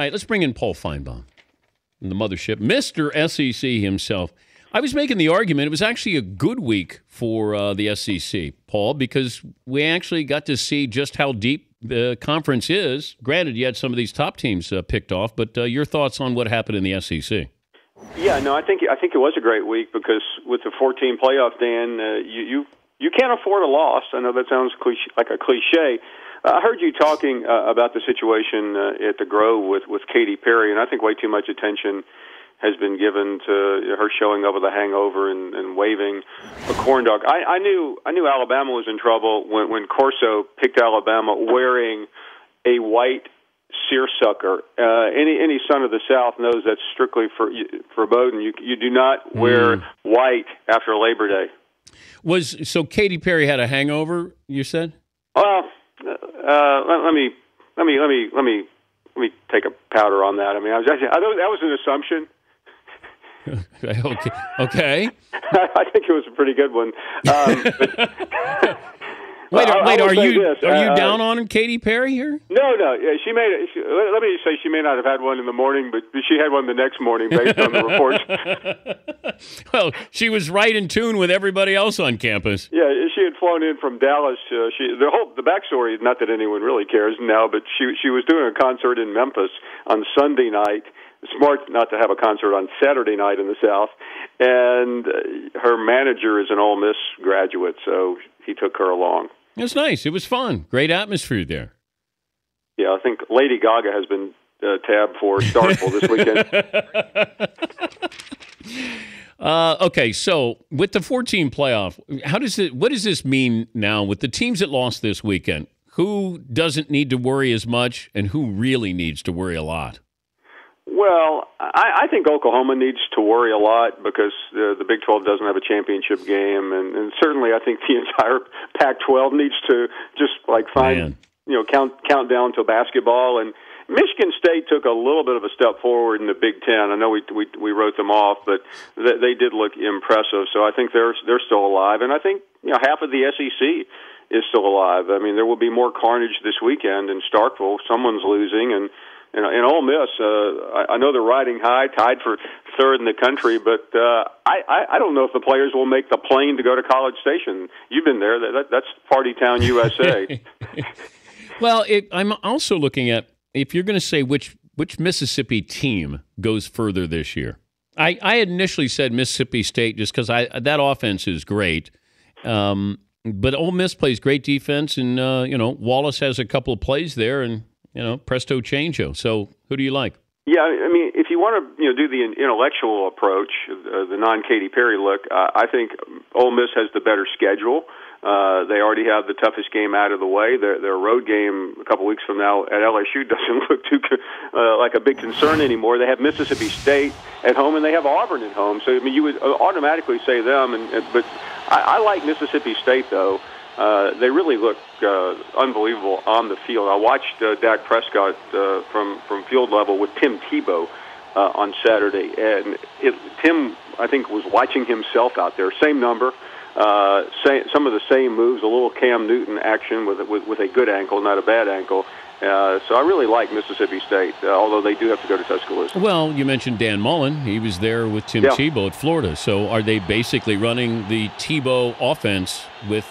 right, let's bring in Paul Finebaum from the mothership, Mr. SEC himself. I was making the argument it was actually a good week for the SEC, Paul, because we actually got to see just how deep the conference is. Granted, you had some of these top teams picked off, but your thoughts on what happened in the SEC? Yeah, no, I think it was a great week because with the 14 playoff, Dan, you can't afford a loss. I know that sounds like a cliche. I heard you talking about the situation at the Grove with Katy Perry, and I think way too much attention has been given to her showing up with a hangover and waving a corn dog. I knew Alabama was in trouble when Corso picked Alabama wearing a white seersucker. Any son of the South knows that's strictly forbidden. You do not wear white after Labor Day. So Katy Perry had a hangover, you said? Well, let me take a powder on that. I mean, I know that was an assumption. Okay. I think it was a pretty good one. Wait, are you down on Katy Perry here? No. Yeah, let me just say she may not have had one in the morning, but she had one the next morning based on the reports. Well, she was right in tune with everybody else on campus. Yeah, she had flown in from Dallas. The backstory is not that anyone really cares now, but she was doing a concert in Memphis on Sunday night. Smart not to have a concert on Saturday night in the South, and her manager is an Ole Miss graduate, so he took her along. It was nice. It was fun. Great atmosphere there. Yeah, I think Lady Gaga has been tabbed for Starkville this weekend. Okay, so with the 14 playoff, what does this mean now with the teams that lost this weekend? Who doesn't need to worry as much, and who really needs to worry a lot? Well, I think Oklahoma needs to worry a lot because the Big 12 doesn't have a championship game, and certainly I think the entire Pac-12 needs to just count down to basketball. And Michigan State took a little bit of a step forward in the Big Ten. I know we wrote them off, but they did look impressive. So I think they're still alive, and I think half of the SEC is still alive. I mean, there will be more carnage this weekend in Starkville. Someone's losing, and in Ole Miss, I know they're riding high, tied for third in the country, but I don't know if the players will make the plane to go to College Station. You've been there. That's Party Town, USA. Well, I'm also looking at, if you're going to say which Mississippi team goes further this year. I had initially said Mississippi State just because that offense is great. But Ole Miss plays great defense, and, Wallace has a couple of plays there, and presto changeo. So who do you like? Yeah, I mean, if you want to do the intellectual approach, the non-Katy Perry look, I think Ole Miss has the better schedule. They already have the toughest game out of the way. Their road game a couple weeks from now at LSU doesn't look too like a big concern anymore. They have Mississippi State at home, and they have Auburn at home. So I mean, you would automatically say them. But I like Mississippi State though. They really look unbelievable on the field. I watched Dak Prescott from field level with Tim Tebow on Saturday, and Tim, I think, was watching himself out there. Same number, some of the same moves, a little Cam Newton action with a good ankle, not a bad ankle. So I really like Mississippi State, although they do have to go to Tuscaloosa. Well, you mentioned Dan Mullen. He was there with Tim Tebow at Florida. So are they basically running the Tebow offense with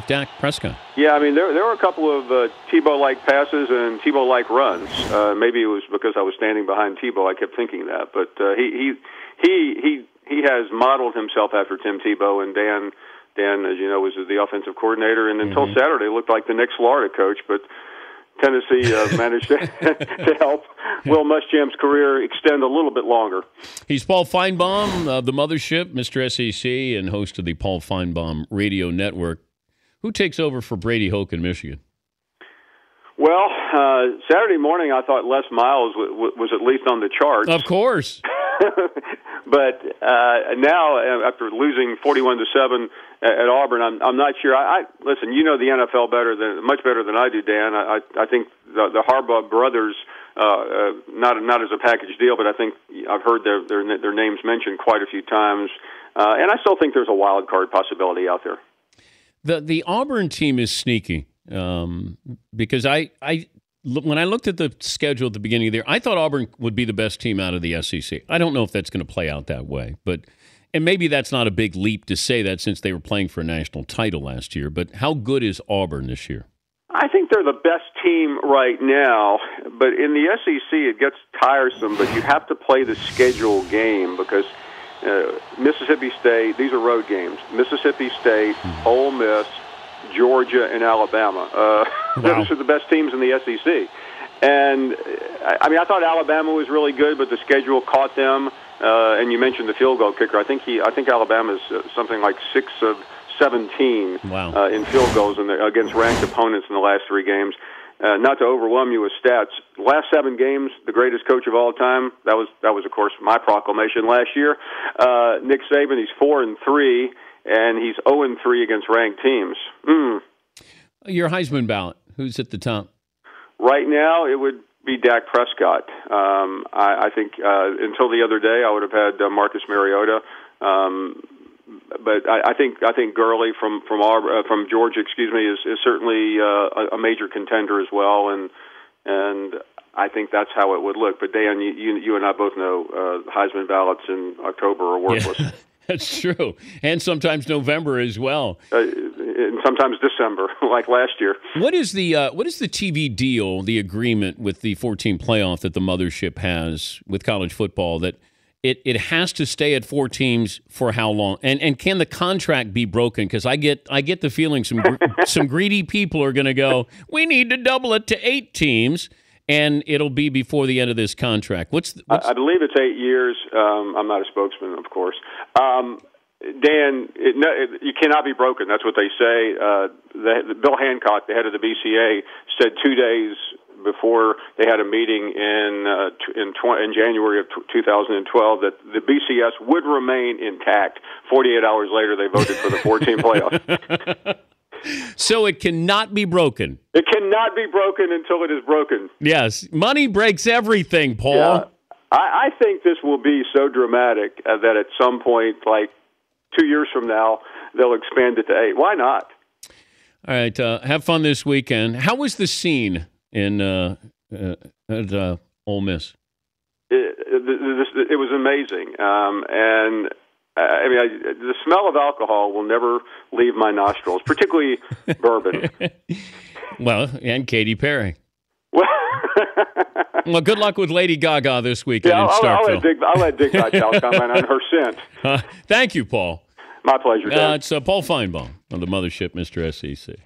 Dak Prescott? Yeah, I mean, there were a couple of Tebow-like passes and Tebow-like runs. Maybe it was because I was standing behind Tebow. I kept thinking that. But he has modeled himself after Tim Tebow, and Dan, as you know, was the offensive coordinator, and until Saturday looked like the next Florida coach. But Tennessee managed to help Will Muschamp's career extend a little bit longer. He's Paul Finebaum of the Mothership, Mr. SEC, and host of the Paul Finebaum Radio Network. Who takes over for Brady Hoke in Michigan? Well, Saturday morning I thought Les Miles was at least on the charts. Of course. But now, after losing 41-7 at Auburn, I'm not sure. Listen, you know the NFL much better than I do, Dan. I think the Harbaugh brothers, not as a package deal, but I think I've heard their names mentioned quite a few times, and I still think there's a wild card possibility out there. The Auburn team is sneaky because I when I looked at the schedule at the beginning of the year, I thought Auburn would be the best team out of the SEC. I don't know if that's going to play out that way, and maybe that's not a big leap to say that since they were playing for a national title last year. But how good is Auburn this year? I think they're the best team right now, but in the SEC it gets tiresome, but you have to play the schedule game because Mississippi State, these are road games, Mississippi State, Ole Miss, Georgia, and Alabama. Wow. Those are the best teams in the SEC. And, I mean, I thought Alabama was really good, but the schedule caught them. And you mentioned the field goal kicker. I think Alabama's something like 6 of 17 in field goals against ranked opponents in the last 3 games. Not to overwhelm you with stats, last 7 games, the greatest coach of all time. That was of course my proclamation last year. Nick Saban, he's 4-3, and he's 0-3 against ranked teams. Your Heisman ballot, who's at the top? Right now, it would be Dak Prescott. I think until the other day, I would have had Marcus Mariota. But I think Gurley from Georgia, is certainly a major contender as well, and I think that's how it would look. But Dan, you and I both know Heisman ballots in October are worthless. Yeah, that's true, and sometimes November as well, and sometimes December, like last year. What is the TV deal, the agreement with the 14 playoff that the mothership has with college football that? It has to stay at 4 teams for how long? And can the contract be broken? Because I get the feeling some greedy people are going to go, we need to double it to 8 teams, and it'll be before the end of this contract. I believe it's 8 years. I'm not a spokesman, of course. Dan, you cannot be broken. That's what they say. Bill Hancock, the head of the BCA, said 2 days before they had a meeting in January of 2012 that the BCS would remain intact. 48 hours later, they voted for the 14 playoff. So it cannot be broken. It cannot be broken until it is broken. Yes, money breaks everything, Paul. Yeah. I think this will be so dramatic that at some point, like 2 years from now, they'll expand it to 8. Why not? All right, have fun this weekend. How was the scene in at Ole Miss? It was amazing, and I mean, the smell of alcohol will never leave my nostrils, particularly bourbon. Well, and Katy Perry. Well, good luck with Lady Gaga this weekend in Starkville. I'll let Dick Vitale comment on her scent. Thank you, Paul. My pleasure, Dan. It's Paul Finebaum on the Mothership, Mr. SEC.